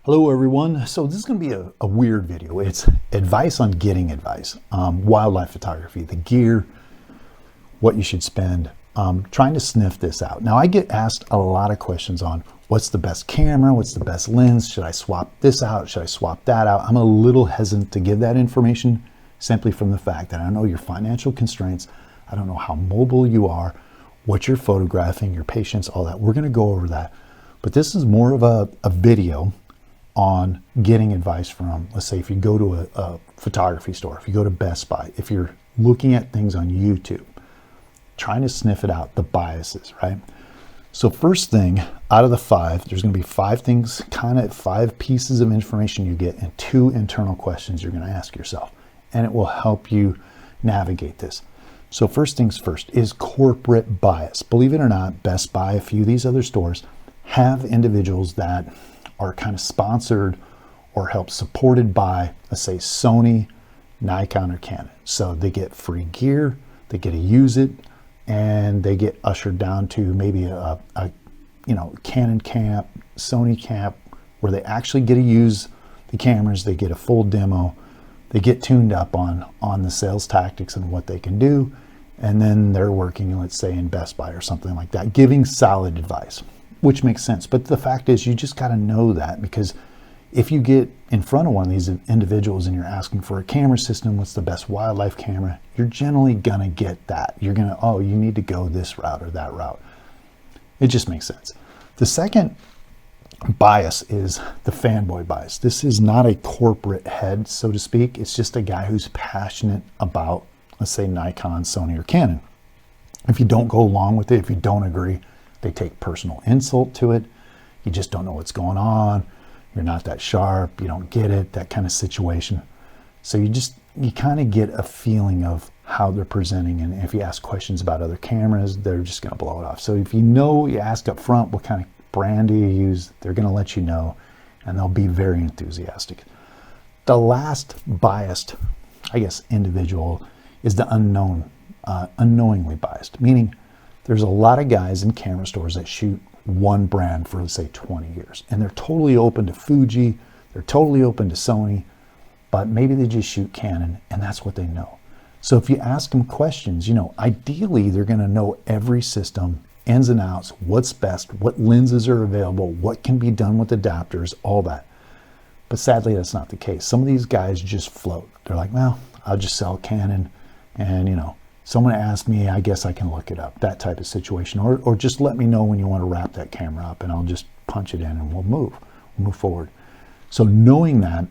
Hello everyone. So this is going to be a weird video. It's advice on getting advice. Wildlife photography, the gear, what you should spend, trying to sniff this out. Now I get asked a lot of questions on what's the best camera, what's the best lens, should I swap this out, should I swap that out? I'm a little hesitant to give that information simply from the fact that I don't know your financial constraints. I don't know how mobile you are, what you're photographing, your patience, all that. We're going to go over that. But this is more of a video on getting advice from, let's say, if you go to a photography store, if you go to Best Buy, if you're looking at things on YouTube, trying to sniff it out, the biases, right? So first thing, out of the five, there's going to be five things, kind of five pieces of information you get and two internal questions you're going to ask yourself, and it will help you navigate this. So first things first is corporate bias. Believe it or not, Best Buy, a few of these other stores have individuals that are kind of sponsored or help supported by, let's say, Sony, Nikon, or Canon. So they get free gear, they get to use it, and they get ushered down to maybe a Canon camp, Sony camp, where they actually get to use the cameras, they get a full demo, they get tuned up on the sales tactics and what they can do, and then they're working, let's say, in Best Buy or something like that, giving solid advice, which makes sense. But the fact is, you just got to know that, because if you get in front of one of these individuals and you're asking for a camera system, what's the best wildlife camera, you're generally going to get that. You're going to, oh, you need to go this route or that route. It just makes sense. The second bias is the fanboy bias. This is not a corporate head, so to speak. It's just a guy who's passionate about, let's say, Nikon, Sony, or Canon. If you don't go along with it, if you don't agree, they take personal insult to it. You just don't know what's going on. You're not that sharp. You don't get it, that kind of situation. So you kind of get a feeling of how they're presenting. And if you ask questions about other cameras, they're just going to blow it off. So if you ask up front, what kind of brand do you use? They're going to let you know, and they'll be very enthusiastic. The last biased, I guess, individual is the unknowingly biased, meaning there's a lot of guys in camera stores that shoot one brand for, let's say, 20 years. And they're totally open to Fuji, they're totally open to Sony, but maybe they just shoot Canon, and that's what they know. So if you ask them questions, ideally they're going to know every system, ins and outs, what's best, what lenses are available, what can be done with adapters, all that. But sadly, that's not the case. Some of these guys just float. They're like, well, I'll just sell Canon, and someone asked me, I guess I can look it up, that type of situation. Or just let me know when you want to wrap that camera up and I'll just punch it in and we'll move forward. So knowing that,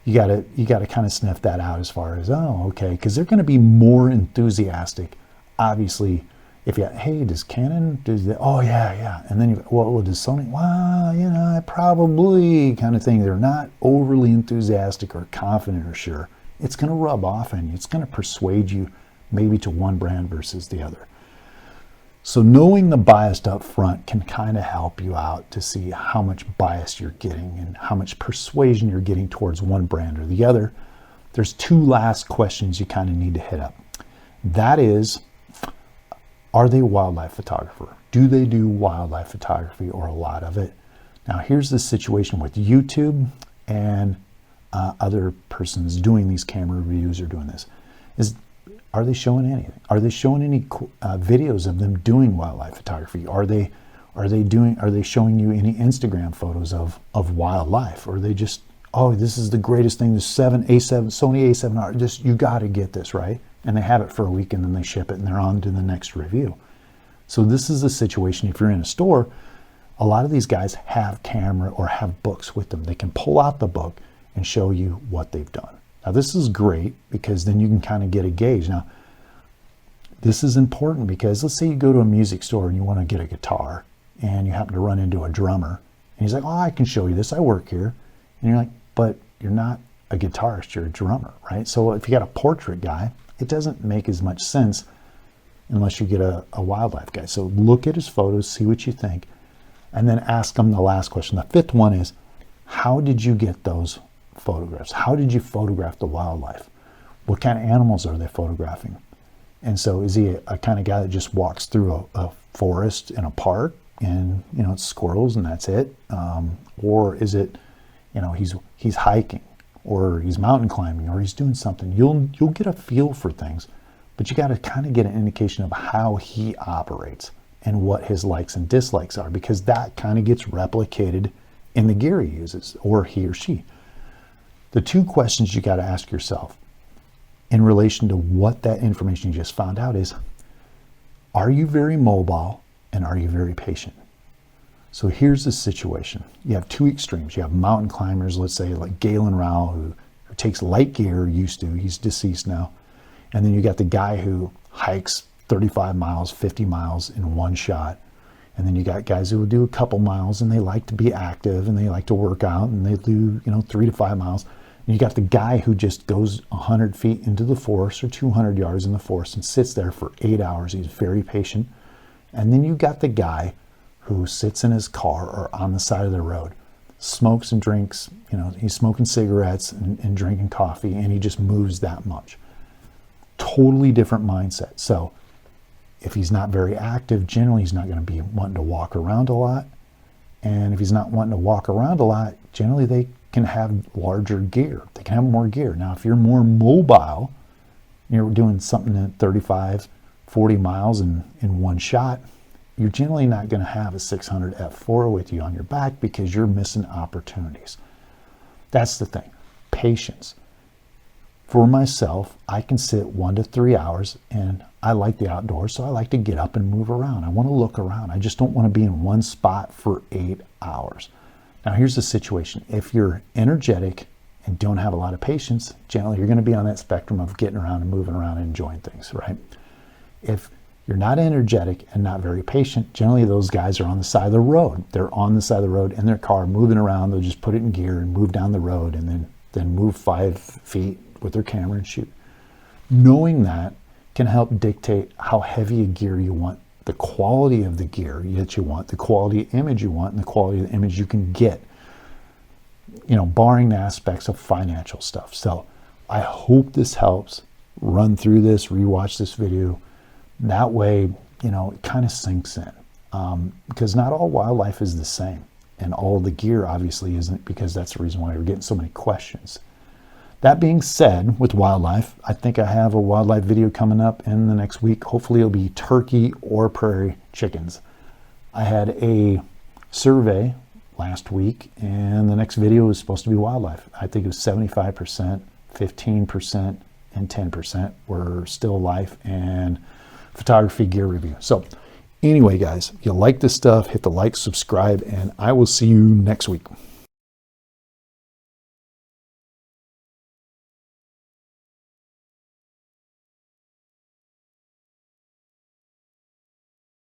you gotta kind of sniff that out as far as, oh, okay, because they're going to be more enthusiastic. Obviously, if you, hey, does Canon, oh yeah. And then well, does Sony, well, probably, kind of thing. They're not overly enthusiastic or confident or sure. It's going to rub off on you. It's going to persuade you maybe to one brand versus the other. So knowing the bias up front can kind of help you out to see how much bias you're getting and how much persuasion you're getting towards one brand or the other. There's two last questions you kind of need to hit up. That is, are they a wildlife photographer? Do they do wildlife photography or a lot of it? Now here's the situation with YouTube and other persons doing these camera reviews or doing this. Are they showing anything? Are they showing any videos of them doing wildlife photography? Are they showing you any Instagram photos of wildlife? Or are they just, oh, this is the greatest thing, the Sony A7R, just, you got to get this, right? And they have it for a week and then they ship it and they're on to the next review. So this is the situation. If you're in a store, a lot of these guys have camera or have books with them. They can pull out the book and show you what they've done. Now this is great because then you can kind of get a gauge. Now this is important because let's say you go to a music store and you want to get a guitar and you happen to run into a drummer and he's like, oh, I can show you this, I work here. And you're like, but you're not a guitarist, you're a drummer, right? So if you got a portrait guy, it doesn't make as much sense unless you get a wildlife guy. So look at his photos, see what you think, and then ask him the last question. The fifth one is, how did you get those photographs? How did you photograph the wildlife? What kind of animals are they photographing? And so is he a kind of guy that just walks through a forest in a park and it's squirrels and that's it? Or is it he's hiking, or he's mountain climbing, or he's doing something. You'll get a feel for things, but you got to kind of get an indication of how he operates and what his likes and dislikes are, because that kind of gets replicated in the gear he uses, or he or she. The two questions you got to ask yourself in relation to what that information you just found out is, are you very mobile and are you very patient? So here's the situation. You have two extremes. You have mountain climbers, let's say like Galen Rowell, who takes light gear, used to, he's deceased now. And then you got the guy who hikes 35 miles, 50 miles in one shot. And then you got guys who will do a couple miles and they like to be active and they like to work out and they do, 3 to 5 miles. And you got the guy who just goes 100 feet into the forest or 200 yards in the forest and sits there for 8 hours. He's very patient. And then you got the guy who sits in his car or on the side of the road, smokes and drinks, he's smoking cigarettes and drinking coffee, and he just moves that much. Totally different mindset. So if he's not very active, generally he's not going to be wanting to walk around a lot. And if he's not wanting to walk around a lot, generally they can have larger gear. They can have more gear. Now, if you're more mobile, you're doing something at 35, 40 miles in one shot, you're generally not going to have a 600 F4 with you on your back because you're missing opportunities. That's the thing. Patience. For myself, I can sit 1 to 3 hours, and I like the outdoors, so I like to get up and move around. I want to look around. I just don't want to be in one spot for 8 hours. Now, here's the situation. If you're energetic and don't have a lot of patience, generally you're going to be on that spectrum of getting around and moving around and enjoying things, right? If you're not energetic and not very patient, generally those guys are on the side of the road. They're on the side of the road in their car, moving around. They'll just put it in gear and move down the road, and then move 5 feet with their camera and shoot. Knowing that can help dictate how heavy a gear you want, the quality of the gear that you want, the quality of image you want, and the quality of the image you can get, barring the aspects of financial stuff. So I hope this helps. Run through this, rewatch this video. That way, it kind of sinks in, because not all wildlife is the same, and all the gear obviously isn't, because that's the reason why we're getting so many questions. That being said, with wildlife, I think I have a wildlife video coming up in the next week. Hopefully it'll be turkey or prairie chickens. I had a survey last week, and the next video is supposed to be wildlife. I think it was 75%, 15%, and 10% were still life and photography gear review. So anyway, guys, if you like this stuff, hit the like, subscribe, and I will see you next week.